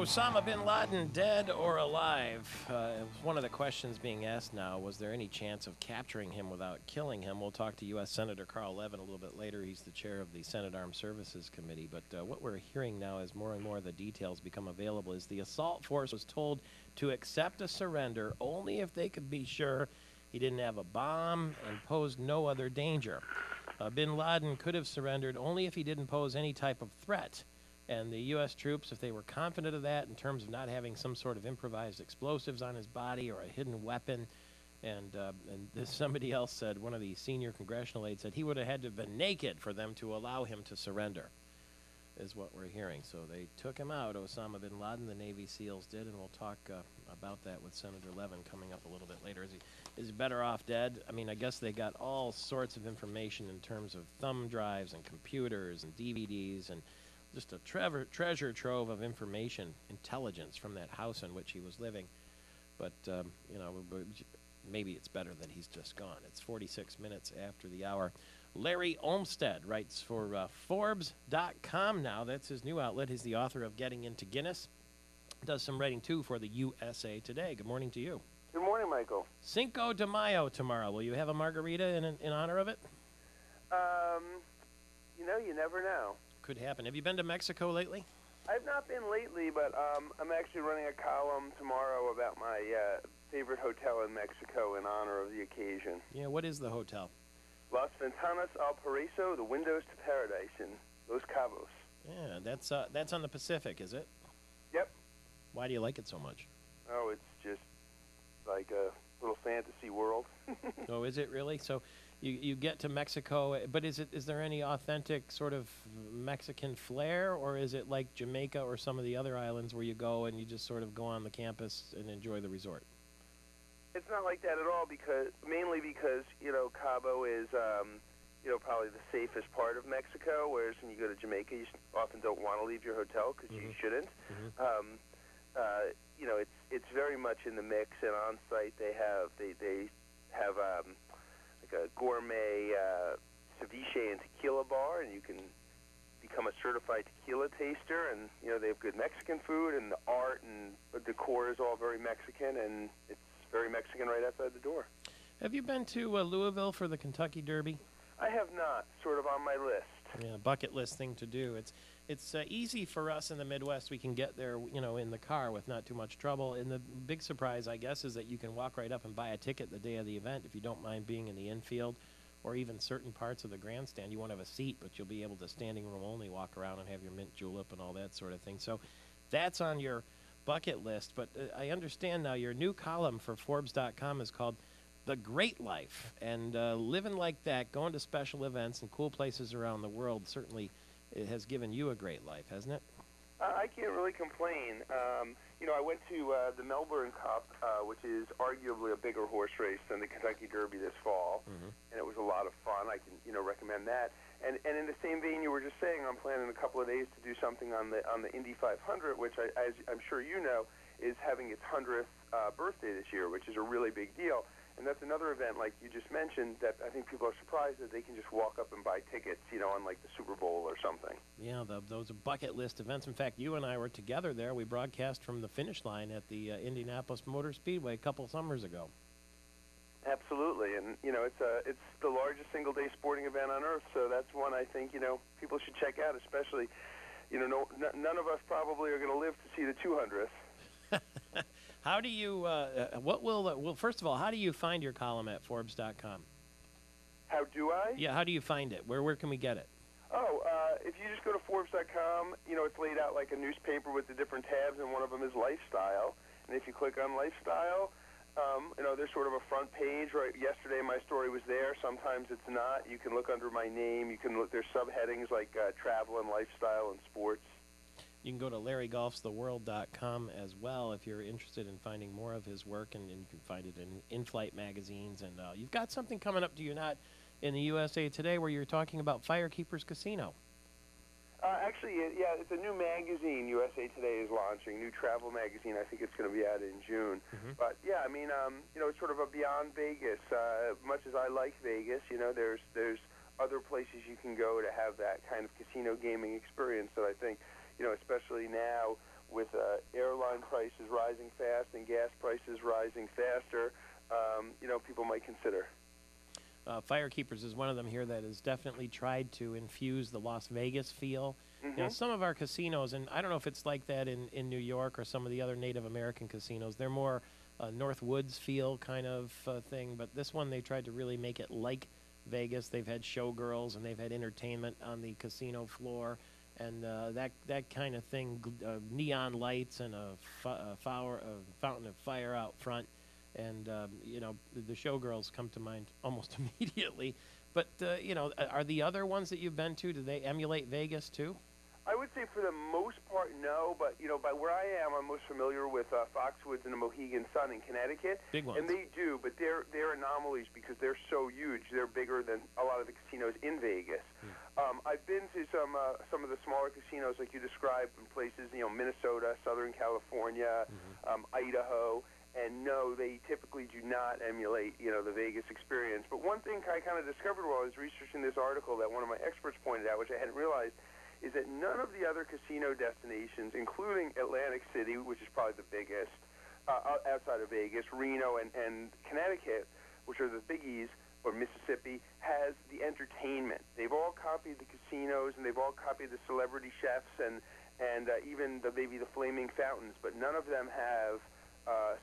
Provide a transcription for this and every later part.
Osama bin Laden dead or alive? One of the questions being asked now, was there any chance of capturing him without killing him? We'll talk to U.S. Senator Carl Levin a little bit later. He's the chair of the Senate Armed Services Committee. But what we're hearing now as more and more of the details become available is the assault force was told to accept a surrender only if they could be sure he didn't have a bomb and posed no other danger. Bin Laden could have surrendered only if he didn't pose any type of threat. And the U.S. troops, if they were confident of that in terms of not having some sort of improvised explosives on his body or a hidden weapon, and somebody else said, one of the senior congressional aides said he would have had to have been naked for them to allow him to surrender, is what we're hearing. So they took him out, Osama bin Laden, the Navy SEALs did, and we'll talk about that with Senator Levin coming up a little bit later. Is he better off dead? I mean, I guess they got all sorts of information in terms of thumb drives and computers and DVDs and just a treasure trove of information, intelligence from that house in which he was living. But, maybe it's better that he's just gone. It's 46 minutes after the hour. Larry Olmsted writes for Forbes.com now. That's his new outlet. He's the author of Getting Into Guinness. Does some writing, too, for the USA Today. Good morning to you. Good morning, Michael. Cinco de Mayo tomorrow. Will you have a margarita in honor of it? You never know. Could happen. Have you been to Mexico lately? I've not been lately, but I'm actually running a column tomorrow about my favorite hotel in Mexico in honor of the occasion. Yeah, what is the hotel? Las Ventanas al Paraíso, the windows to paradise in Los Cabos. Yeah, that's on the Pacific, is it? Yep. Why do you like it so much? Oh, it's just like a little fantasy world. Oh, is it really? So you get to Mexico, but is there any authentic sort of Mexican flair, or is it like Jamaica or some of the other islands where you go and you just sort of go on the campus and enjoy the resort? It's not like that at all, mainly because Cabo is probably the safest part of Mexico, whereas when you go to Jamaica, you often don't want to leave your hotel because you shouldn't. It's very much in the mix, and on site they have like a gourmet ceviche and tequila bar, and you can become a certified tequila taster, and they have good Mexican food, and the art and the decor is all very Mexican, and it's very Mexican right outside the door. Have you been to Louisville for the Kentucky Derby? I have not. Sort of on my list. Yeah, bucket list thing to do. It's easy for us in the Midwest. We can get there, in the car with not too much trouble. And the big surprise, I guess, is that you can walk right up and buy a ticket the day of the event if you don't mind being in the infield or even certain parts of the grandstand. You won't have a seat, but you'll be able to standing room only walk around and have your mint julep and all that sort of thing. So that's on your bucket list. But I understand now your new column for Forbes.com is called The Great Life. And living like that, going to special events and cool places around the world, certainly it has given you a great life, hasn't it? I can't really complain. I went to the Melbourne Cup, which is arguably a bigger horse race than the Kentucky Derby this fall, and it was a lot of fun. I can, recommend that. And in the same vein you were just saying, I'm planning a couple of days to do something on the Indy 500, which, as I'm sure you know, is having its 100th birthday this year, which is a really big deal. And that's another event, like you just mentioned, that I think people are surprised that they can just walk up and buy tickets, on like the Super Bowl or something. Yeah, those are bucket list events. In fact, you and I were together there. We broadcast from the finish line at the Indianapolis Motor Speedway a couple summers ago. Absolutely, and it's the largest single-day sporting event on earth, so that's one I think people should check out, especially none of us probably are going to live to see the 200th. How do you, first of all, how do you find your column at Forbes.com? How do I? Yeah, how do you find it? Where can we get it? Oh, if you just go to Forbes.com, it's laid out like a newspaper with the different tabs, and one of them is lifestyle. And if you click on lifestyle, there's sort of a front page. Right? Yesterday my story was there. Sometimes it's not. You can look under my name. You can look. There's subheadings like travel and lifestyle and sports. You can go to LarryGolfsTheWorld.com as well if you're interested in finding more of his work, and you can find it in in-flight magazines. And you've got something coming up, do you not, in the USA Today where you're talking about Firekeepers Casino? Actually, yeah, it's a new magazine USA Today is launching, new travel magazine. I think it's going to be out in June. But, yeah, I mean, it's sort of a beyond Vegas. Much as I like Vegas, there's other places you can go to have that kind of casino gaming experience that I think, especially now with airline prices rising fast and gas prices rising faster, people might consider. Firekeepers is one of them here that has definitely tried to infuse the Las Vegas feel. Mm-hmm. Some of our casinos, and I don't know if it's like that in New York or some of the other Native American casinos, they're more North Woods feel kind of thing, but this one they tried to really make it like Vegas. They've had showgirls and they've had entertainment on the casino floor, and that kind of thing, neon lights and a fountain of fire out front. And, the showgirls come to mind almost immediately. But, are the other ones that you've been to, do they emulate Vegas too? I would say for the most part, no. But, by where I am, I'm most familiar with Foxwoods and the Mohegan Sun in Connecticut. Big ones. And they do, but they're anomalies because they're so huge. They're bigger than a lot of the casinos in Vegas. I've been to some of the smaller casinos like you described in places, Minnesota, Southern California, Idaho. And no, they typically do not emulate, the Vegas experience. But one thing I kind of discovered while I was researching this article that one of my experts pointed out, which I hadn't realized, is that none of the other casino destinations, including Atlantic City, which is probably the biggest, outside of Vegas, Reno and Connecticut, which are the biggies, or Mississippi, has the entertainment. They've all copied the casinos, and they've all copied the celebrity chefs and even maybe the flaming fountains, but none of them have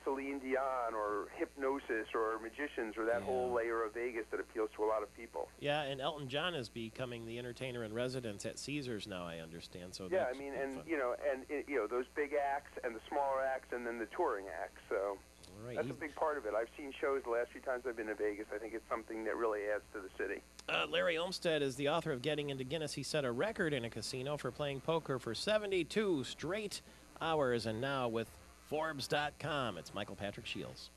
Celine Dion or hypnosis or magicians or that whole layer of Vegas that appeals to a lot of people. Yeah, and Elton John is becoming the entertainer in residence at Caesars now, I understand. So yeah, that's those big acts and the smaller acts and then the touring acts. So right. That's a big part of it. I've seen shows the last few times I've been to Vegas. I think it's something that really adds to the city. Larry Olmsted is the author of Getting into Guinness. He set a record in a casino for playing poker for 72 straight hours, and now with Forbes.com, it's Michael Patrick Shields.